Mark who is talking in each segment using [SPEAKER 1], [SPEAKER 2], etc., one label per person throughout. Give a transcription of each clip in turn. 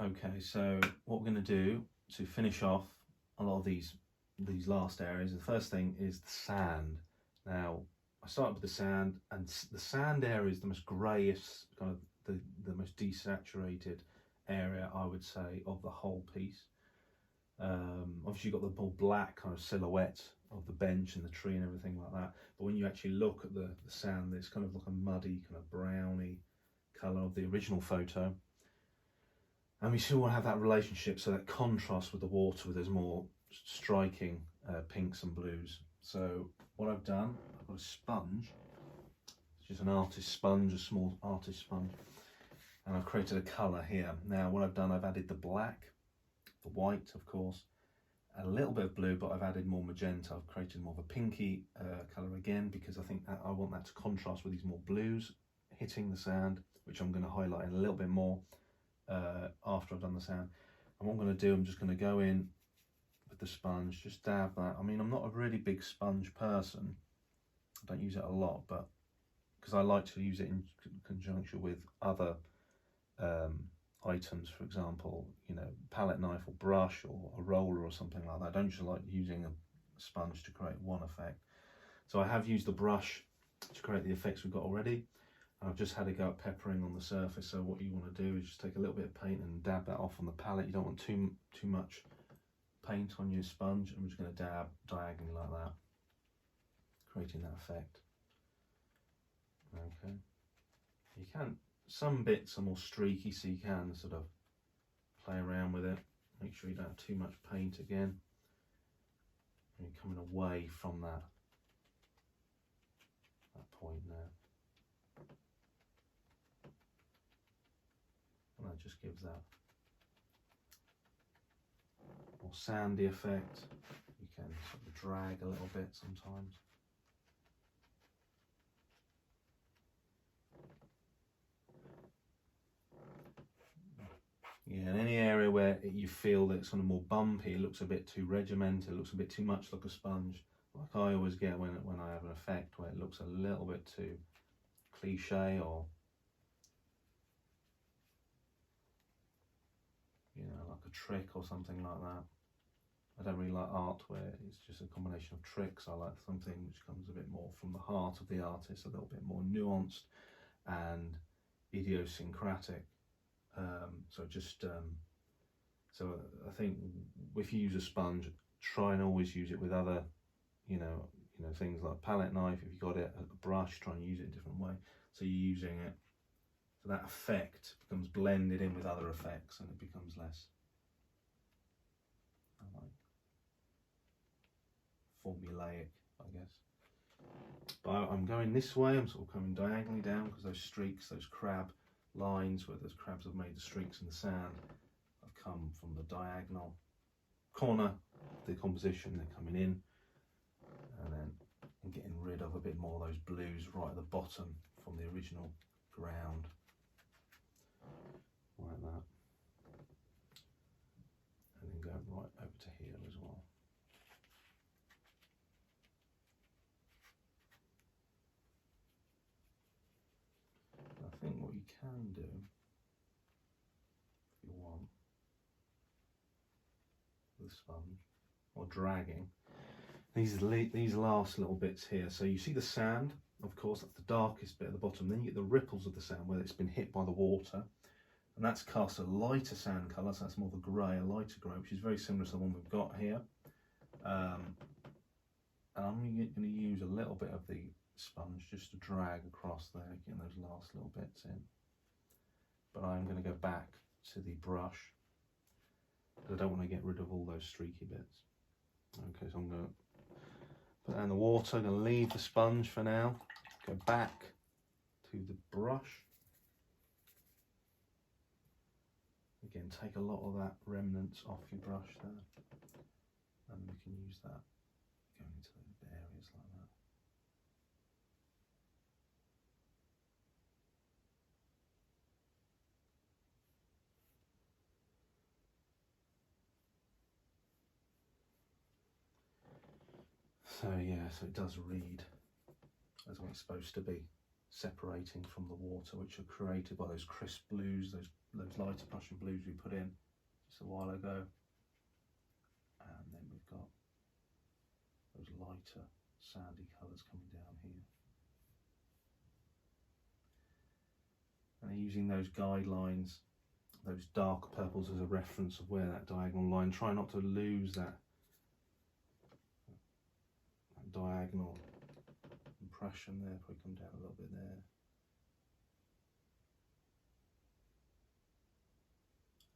[SPEAKER 1] Okay, so what we're going to do to finish off a lot of these last areas, the first thing is the sand. Now, I started with the sand, and the sand area is the most greyish, kind of the most desaturated area, I would say, of the whole piece. Obviously, you've got the more black kind of silhouette of the bench and the tree and everything like that. But when you actually look at the sand, it's kind of like a muddy, kind of browny colour of the original photo. And we still want to have that relationship, so that contrast with the water, with those more striking pinks and blues. So what I've done, I've got a sponge. It's just an artist sponge, a small artist sponge. And I've created a colour here. Now what I've done, I've added the black, the white of course, a little bit of blue, but I've added more magenta. I've created more of a pinky colour again, because I think that I want that to contrast with these more blues hitting the sand, which I'm going to highlight in a little bit more after I've done the sand. And what I'm going to do, I'm just going to go in with the sponge, just dab that. I mean, I'm not a really big sponge person. I don't use it a lot, but because I like to use it in conjunction with other items, for example, you know, palette knife or brush or a roller or something like that. I don't just like using a sponge to create one effect. So I have used the brush to create the effects we've got already. I've just had a go at peppering on the surface. So what you want to do is just take a little bit of paint and dab that off on the palette. You don't want too much paint on your sponge. I'm just going to dab diagonally like that, creating that effect. Okay, you can, some bits are more streaky, so you can sort of play around with it. Make sure you don't have too much paint again. And you're coming away from that point now. And that just gives that more sandy effect. You can sort of drag a little bit sometimes. Yeah, in any area where you feel that it's kind of more bumpy, it looks a bit too regimented, it looks a bit too much like a sponge, like I always get when I have an effect where it looks a little bit too cliche, or, you know, like a trick or something like that. I don't really like art where it's just a combination of tricks. I like something which comes a bit more from the heart of the artist, a little bit more nuanced and idiosyncratic. So I think if you use a sponge, try and always use it with other, you know things like palette knife. If you got it, a brush, try and use it a different way. So you're using it, so that effect becomes blended in with other effects, and it becomes less like formulaic, I guess. But I'm going this way. I'm sort of coming diagonally down, because those streaks, those crab lines where those crabs have made the streaks in the sand, have come from the diagonal corner of the composition. They're coming in, and then I'm getting rid of a bit more of those blues right at the bottom from the original ground, like that, and then go right over to here as well. I think what you can do, if you want, with the sponge, or dragging, these last little bits here. So you see the sand, of course, that's the darkest bit at the bottom. Then you get the ripples of the sand where it's been hit by the water, and that's cast a lighter sand colour, so that's more of a grey, a lighter grey, which is very similar to the one we've got here. And I'm going to use a little bit of the sponge just to drag across there, getting those last little bits in. But I'm going to go back to the brush, because I don't want to get rid of all those streaky bits. Okay, so I'm going to put that in the water. I'm going to leave the sponge for now, go back to the brush. Again, take a lot of that remnants off your brush there, and we can use that going into the areas like that. So yeah, so it does read as what it's supposed to be. separating from the water, which are created by those crisp blues, those lighter Prussian blues we put in just a while ago. And then we've got those lighter sandy colours coming down here. And using those guidelines, those dark purples as a reference of where that diagonal line, try not to lose that diagonal impression there. If we come down a little bit there.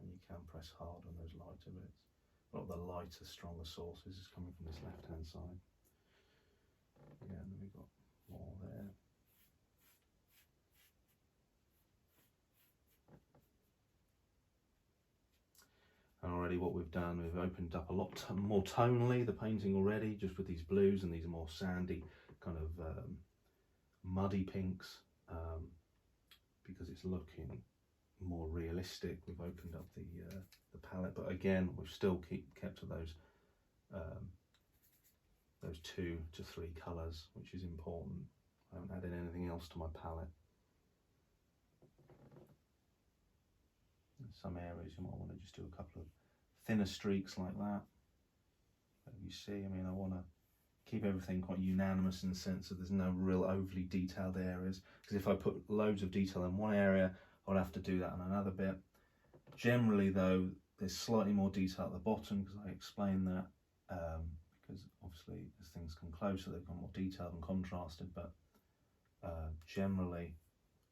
[SPEAKER 1] And you can press hard on those lighter bits. A lot of the lighter, stronger sources is coming from this left-hand side. Yeah, and then we've got more there. And already what we've done, we've opened up a lot more tonally the painting already, just with these blues and these more sandy kind of muddy pinks, because it's looking more realistic. We've opened up the palette, but again we've still kept to those 2 to 3 colours, which is important. I haven't added anything else to my palette. In some areas you might want to just do a couple of thinner streaks like that. But you see, I mean, I want to keep everything quite unanimous in the sense that there's no real overly detailed areas, because if I put loads of detail in one area, I'll have to do that in another bit. Generally though, there's slightly more detail at the bottom, because I explained that, because obviously as things come closer they've got more detailed and contrasted, but generally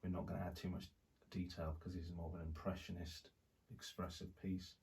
[SPEAKER 1] we're not going to add too much detail because this is more of an impressionist expressive piece.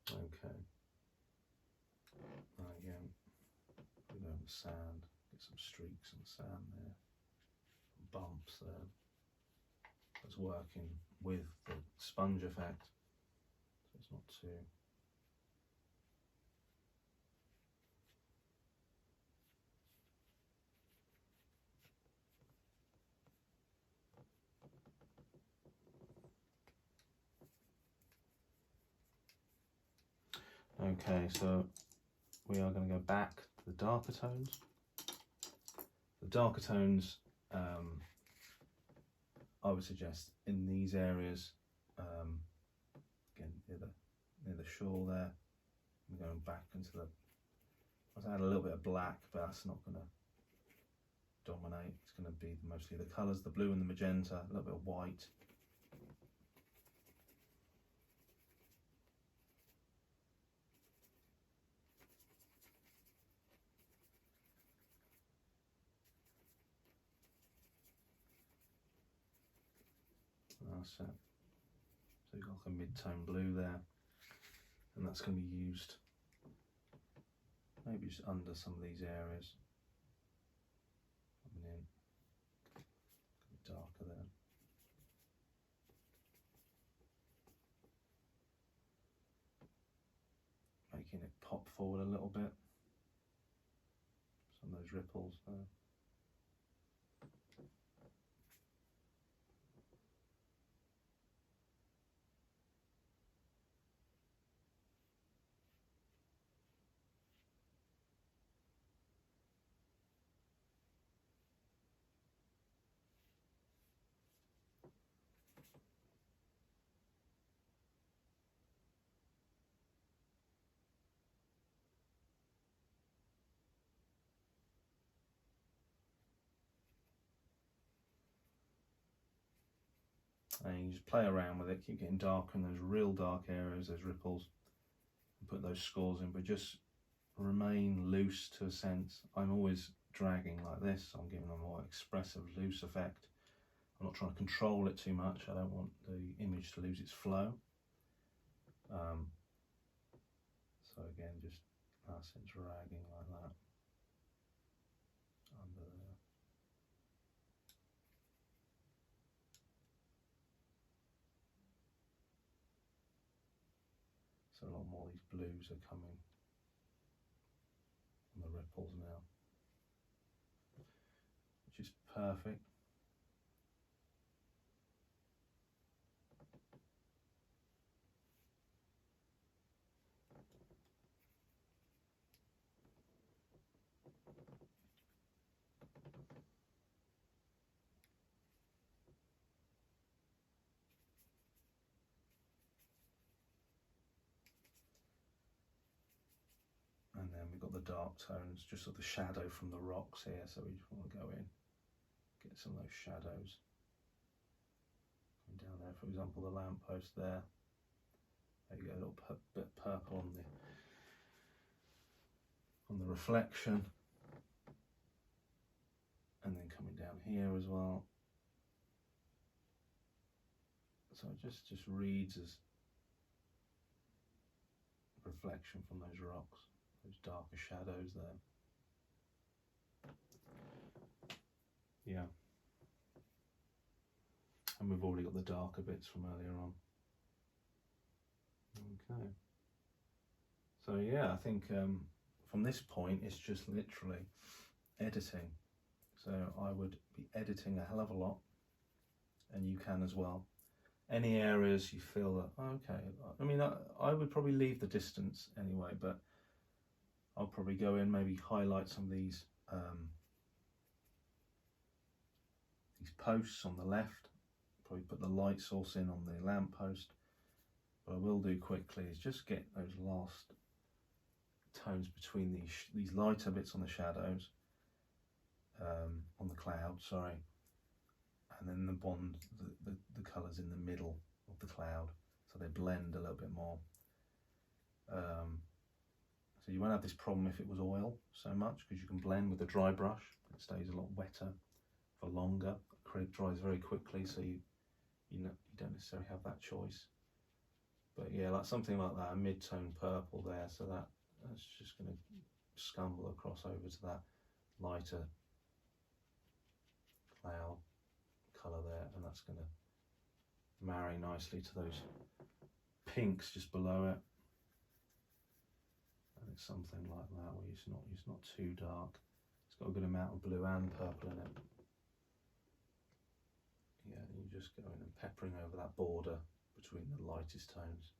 [SPEAKER 1] Okay. Now again, put it over the sand, get some streaks in the sand there, bumps there. It's working with the sponge effect, so it's not too. Okay, so we are going to go back to the darker tones. The darker tones, I would suggest in these areas, again near the shore there, I'm going back into the, I'll add a little bit of black, but that's not going to dominate. It's going to be mostly the colours, the blue and the magenta, a little bit of white. That's it. So you've got like a mid-tone blue there, and that's going to be used maybe just under some of these areas. Coming in, darker there. Making it pop forward a little bit. Some of those ripples there. And you just play around with it, keep getting darker in those real dark areas, those ripples, and put those scores in, but just remain loose to a sense. I'm always dragging like this, so I'm giving a more expressive, loose effect. I'm not trying to control it too much. I don't want the image to lose its flow. So again, just nice and dragging like that under there. So a lot more of these blues are coming on the ripples now, which is perfect. And then we've got the dark tones, just sort of the shadow from the rocks here, so we just want to go in, get some of those shadows. And down there, for example, the lamppost there. There you go, a little bit purple on the reflection. And then coming down here as well. So it just reads as reflection from those rocks, those darker shadows there. Yeah. And we've already got the darker bits from earlier on. Okay. So yeah, I think from this point it's just literally editing. So I would be editing a hell of a lot, and you can as well. Any areas you feel that, okay, I mean, I would probably leave the distance anyway, but I'll probably go in, maybe highlight some of these posts on the left, probably put the light source in on the lamppost. What I will do quickly is just get those last tones between these lighter bits on the shadows, on the cloud, sorry, and then the colours in the middle of the cloud, so they blend a little bit more. So you won't have this problem if it was oil so much, because you can blend with a dry brush. It stays a lot wetter for longer. Acrylic dries very quickly, so you don't necessarily have that choice. But yeah, like something like that, a mid-tone purple there, so that's just going to scumble across over to that lighter cloud colour there, and that's going to marry nicely to those pinks just below it. And it's something like that, where it's not too dark. It's got a good amount of blue and purple in it. Yeah, and you just go in and peppering over that border between the lightest tones.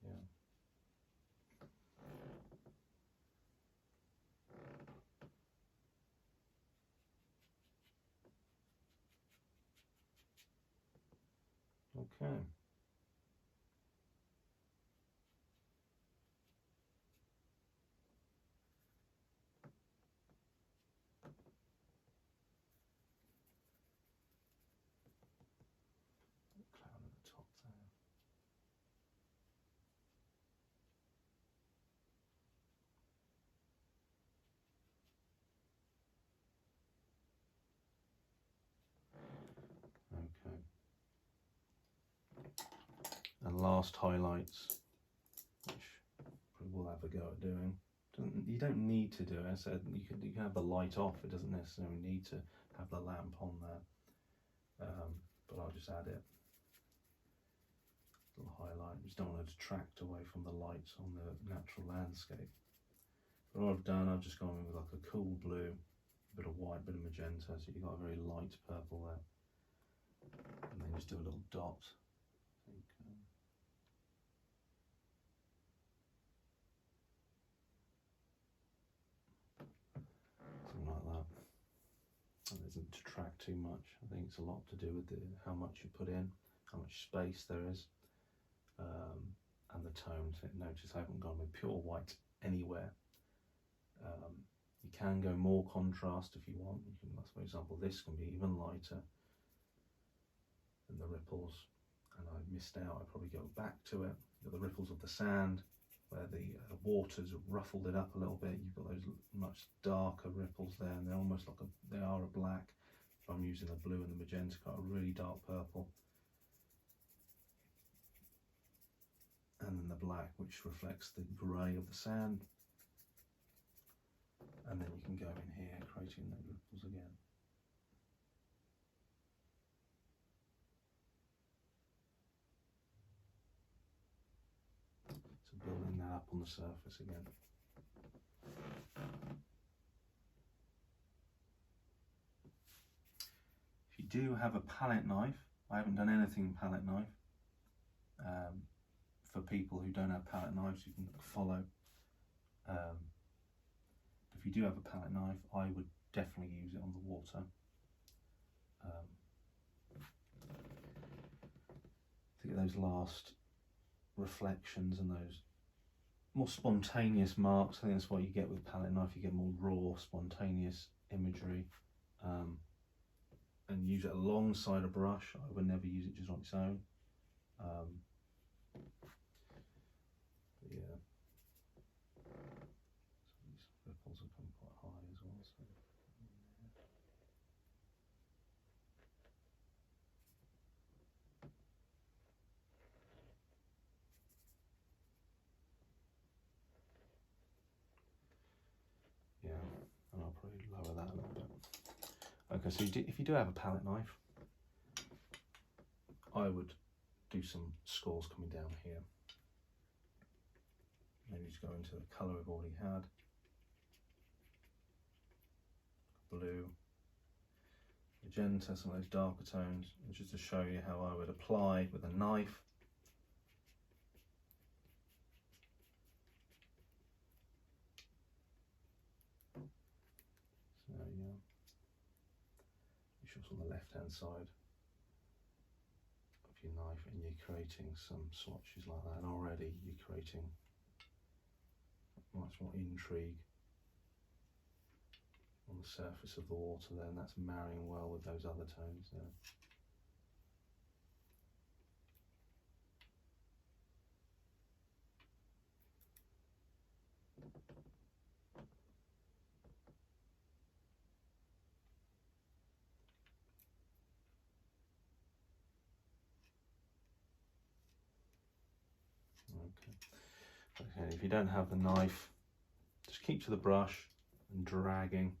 [SPEAKER 1] Yeah. Okay. Cloud at the top there. Okay. And last highlights, which probably we'll have a go at doing. You don't need to do it. I said you can have the light off. It doesn't necessarily need to have the lamp on there. But I'll just add it. Little highlight. Just don't want to detract away from the lights on the natural landscape. But what I've done, I've just gone in with like a cool blue, a bit of white, a bit of magenta, so you've got a very light purple there. And then just do a little dot. I think, something like that. And it doesn't detract too much. I think it's a lot to do with how much you put in, how much space there is, and the tones. Notice I haven't gone with pure white anywhere. You can go more contrast if you want. You can, for example, this can be even lighter than the ripples, and I missed out. I'd probably go back to it. You've got the ripples of the sand, where the waters have ruffled it up a little bit. You've got those much darker ripples there, and they're almost like they are a black. If I'm using the blue and the magenta, got a really dark purple, and then the black, which reflects the grey of the sand. And then you can go in here, creating those ripples again. So building that up on the surface again. If you do have a palette knife, I haven't done anything palette knife. For people who don't have palette knives, you can follow. If you do have a palette knife, I would definitely use it on the water. To get those last reflections and those more spontaneous marks. I think that's what you get with palette knife. You get more raw, spontaneous imagery, and use it alongside a brush. I would never use it just on its own. Yeah. So these ripples have come quite high as well. So. Yeah, and I'll probably lower that a little bit. Okay, so if you do have a palette knife, I would do some scores coming down here. Maybe just go into the colour we've already had. Blue, magenta, some of those darker tones, and just to show you how I would apply with a knife. So yeah, it's on the left hand side of your knife, and you're creating some swatches like that, and already you're creating much more intrigue on the surface of the water there, and that's marrying well with those other tones there. Okay, if you don't have the knife, just keep to the brush and dragging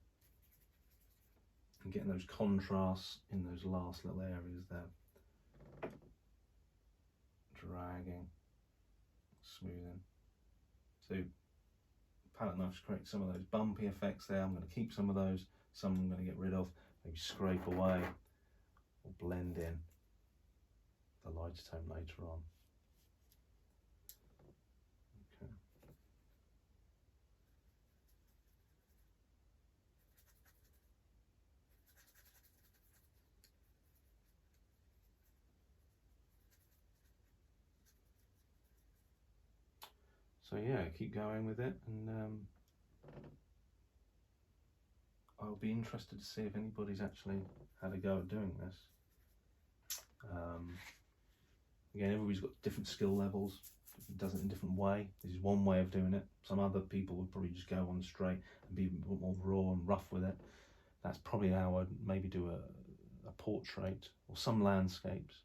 [SPEAKER 1] and getting those contrasts in those last little areas there. Dragging, smoothing. So palette knives create some of those bumpy effects there. I'm going to keep some of those, some I'm going to get rid of, maybe scrape away or blend in the lighter tone later on. So yeah, keep going with it, and I'll be interested to see if anybody's actually had a go at doing this. Again, everybody's got different skill levels, does it in a different way. This is one way of doing it. Some other people would probably just go on straight and be a bit more raw and rough with it. That's probably how I'd maybe do a portrait or some landscapes.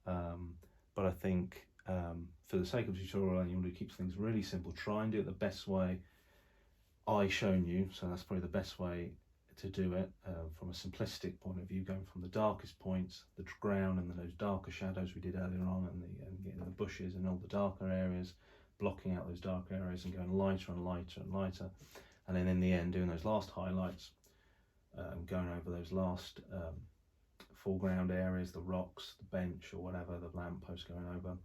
[SPEAKER 1] But I think for the sake of the tutorial, and you want to keep things really simple, try and do it the best way I've shown you. So that's probably the best way to do it from a simplistic point of view, going from the darkest points, the ground, and then those darker shadows we did earlier on, and getting the bushes and all the darker areas, blocking out those darker areas and going lighter and lighter and lighter, and then in the end doing those last highlights, going over those last foreground areas, the rocks, the bench or whatever, the lamppost going over,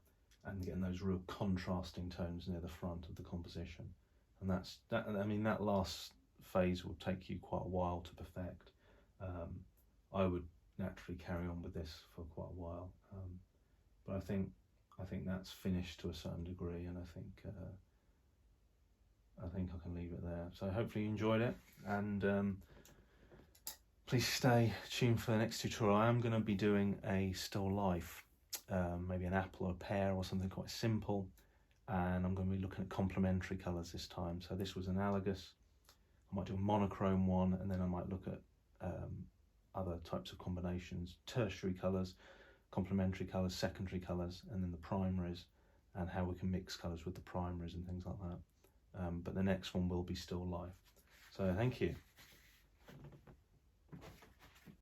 [SPEAKER 1] and getting those real contrasting tones near the front of the composition. And I mean, that last phase will take you quite a while to perfect. I would naturally carry on with this for quite a while, but I think that's finished to a certain degree, and I think I can leave it there. So hopefully you enjoyed it, and please stay tuned for the next tutorial. I am going to be doing a still life, maybe an apple or a pear or something quite simple, and I'm going to be looking at complementary colours this time. So this was analogous. I might do a monochrome one, and then I might look at other types of combinations, tertiary colours, complementary colours, secondary colours, and then the primaries, and how we can mix colours with the primaries and things like that. But the next one will be still life. So thank you.